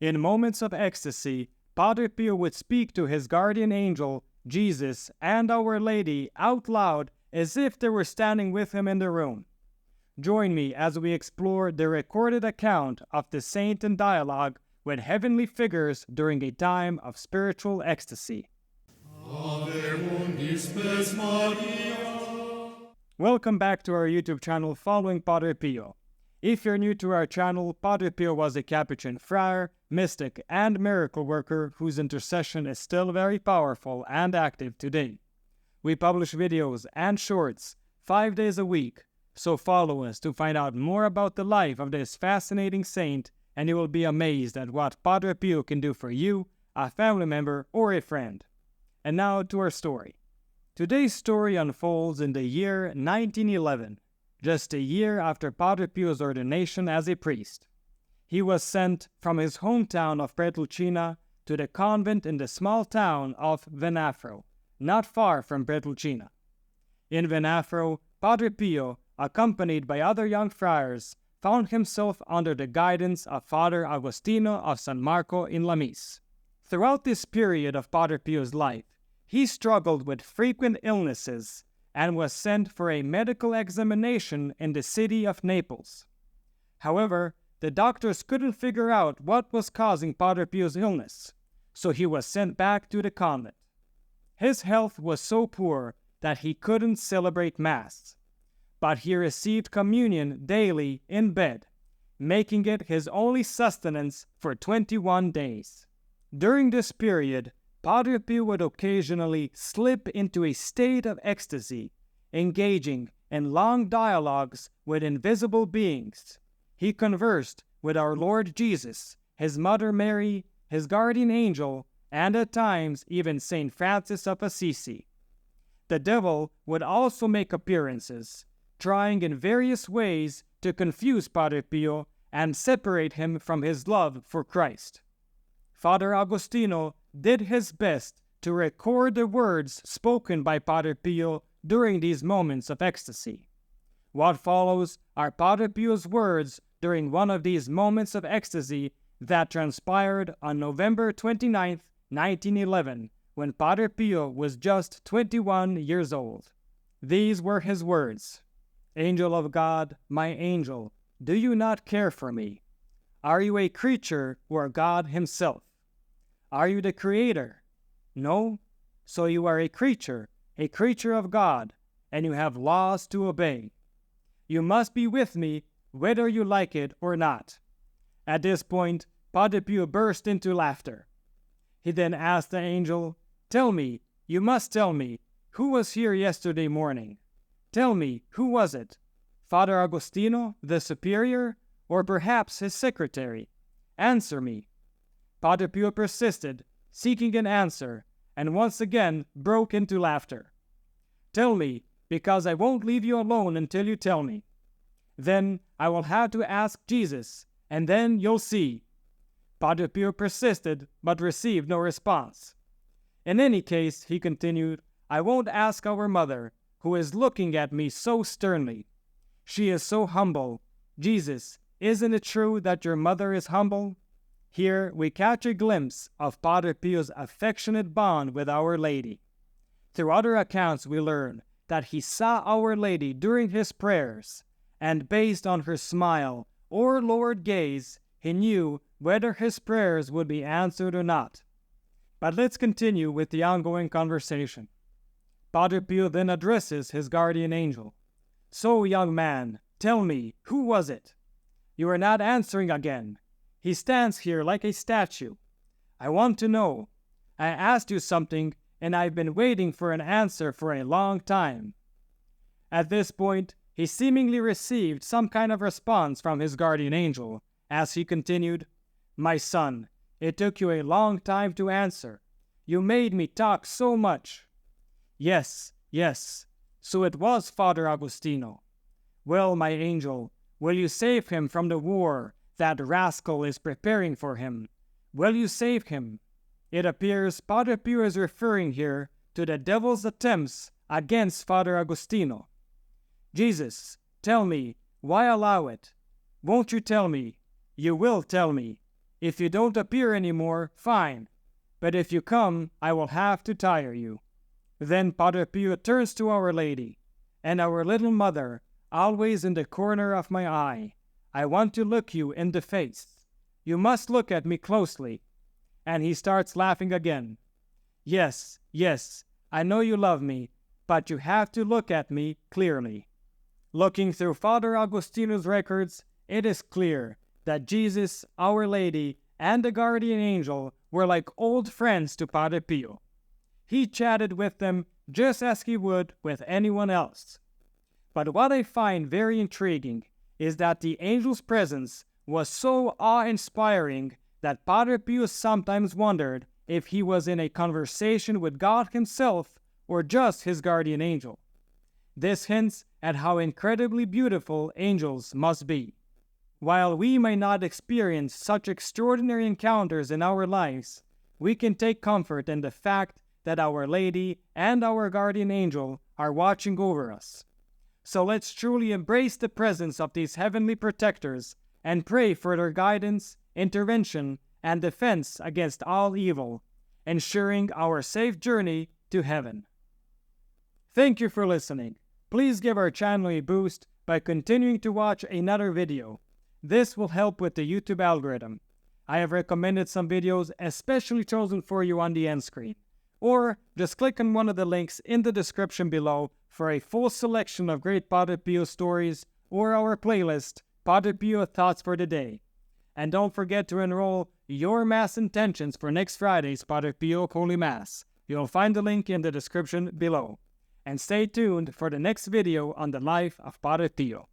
In moments of ecstasy, Padre Pio would speak to his guardian angel, Jesus, and Our Lady out loud as if they were standing with him in the room. Join me as we explore the recorded account of the saint in dialogue with heavenly figures during a time of spiritual ecstasy. Welcome back to our YouTube channel following Padre Pio. If you're new to our channel, Padre Pio was a Capuchin friar, mystic, and miracle worker whose intercession is still very powerful and active today. We publish videos and shorts 5 days a week, so follow us to find out more about the life of this fascinating saint, and you will be amazed at what Padre Pio can do for you, a family member, or a friend. And now to our story. Today's story unfolds in the year 1911, just a year after Padre Pio's ordination as a priest. He was sent from his hometown of Petrelcina to the convent in the small town of Venafro, not far from Petrelcina. In Venafro, Padre Pio, accompanied by other young friars, found himself under the guidance of Father Agostino of San Marco in Lamis. Throughout this period of Padre Pio's life, he struggled with frequent illnesses and was sent for a medical examination in the city of Naples. However, the doctors couldn't figure out what was causing Padre Pio's illness, so he was sent back to the convent. His health was so poor that he couldn't celebrate Mass, but he received communion daily in bed, making it his only sustenance for 21 days. During this period, Padre Pio would occasionally slip into a state of ecstasy, engaging in long dialogues with invisible beings. He conversed with our Lord Jesus, his Mother Mary, his guardian angel, and at times even Saint Francis of Assisi. The devil would also make appearances, trying in various ways to confuse Padre Pio and separate him from his love for Christ. Father Agostino did his best to record the words spoken by Padre Pio during these moments of ecstasy. What follows are Padre Pio's words during one of these moments of ecstasy that transpired on November 29, 1911, when Padre Pio was just 21 years old. These were his words: "Angel of God, my angel, do you not care for me? Are you a creature or God himself? Are you the Creator? No? So you are a creature of God, and you have laws to obey. You must be with me whether you like it or not." At this point, Padre Pio burst into laughter. He then asked the angel, "Tell me, you must tell me, who was here yesterday morning? Tell me, who was it? Father Agostino, the superior, or perhaps his secretary? Answer me." Padre Pio persisted, seeking an answer, and once again broke into laughter. "Tell me, because I won't leave you alone until you tell me. Then I will have to ask Jesus, and then you'll see." Padre Pio persisted, but received no response. "In any case," he continued, "I won't ask our mother, who is looking at me so sternly. She is so humble. Jesus, isn't it true that your mother is humble?" Here we catch a glimpse of Padre Pio's affectionate bond with Our Lady. Through other accounts we learn that he saw Our Lady during his prayers, and based on her smile or lowered gaze, he knew whether his prayers would be answered or not. But let's continue with the ongoing conversation. Padre Pio then addresses his guardian angel. "So, young man, tell me, who was it? You are not answering again. He stands here like a statue. I want to know. I asked you something, and I've been waiting for an answer for a long time." At this point, he seemingly received some kind of response from his guardian angel, as he continued, "My son, it took you a long time to answer. You made me talk so much." Yes, so it was Father Agostino. "Well, my angel, will you save him from the war that rascal is preparing for him? Will you save him?" It appears Padre Pio is referring here to the devil's attempts against Father Agostino. "Jesus, tell me, why allow it? Won't you tell me? You will tell me. If you don't appear anymore, fine. But if you come, I will have to tire you." Then Padre Pio turns to Our Lady. "And our little mother, always in the corner of my eye, I want to look you in the face. You must look at me closely." And he starts laughing again. "Yes, yes, I know you love me, but you have to look at me clearly." Looking through Father Agostino's records, it is clear that Jesus, Our Lady, and the guardian angel were like old friends to Padre Pio. He chatted with them just as he would with anyone else. But what I find very intriguing is that the angel's presence was so awe-inspiring that Padre Pio sometimes wondered if he was in a conversation with God himself or just his guardian angel. This hints at how incredibly beautiful angels must be. While we may not experience such extraordinary encounters in our lives, we can take comfort in the fact that Our Lady and our guardian angel are watching over us. So let's truly embrace the presence of these heavenly protectors and pray for their guidance, intervention, and defense against all evil, ensuring our safe journey to heaven. Thank you for listening. Please give our channel a boost by continuing to watch another video. This will help with the YouTube algorithm. I have recommended some videos especially chosen for you on the end screen. Or just click on one of the links in the description below for a full selection of great Padre Pio stories or our playlist, Padre Pio Thoughts for the Day. And don't forget to enroll your Mass intentions for next Friday's Padre Pio Holy Mass. You'll find the link in the description below. And stay tuned for the next video on the life of Padre Pio.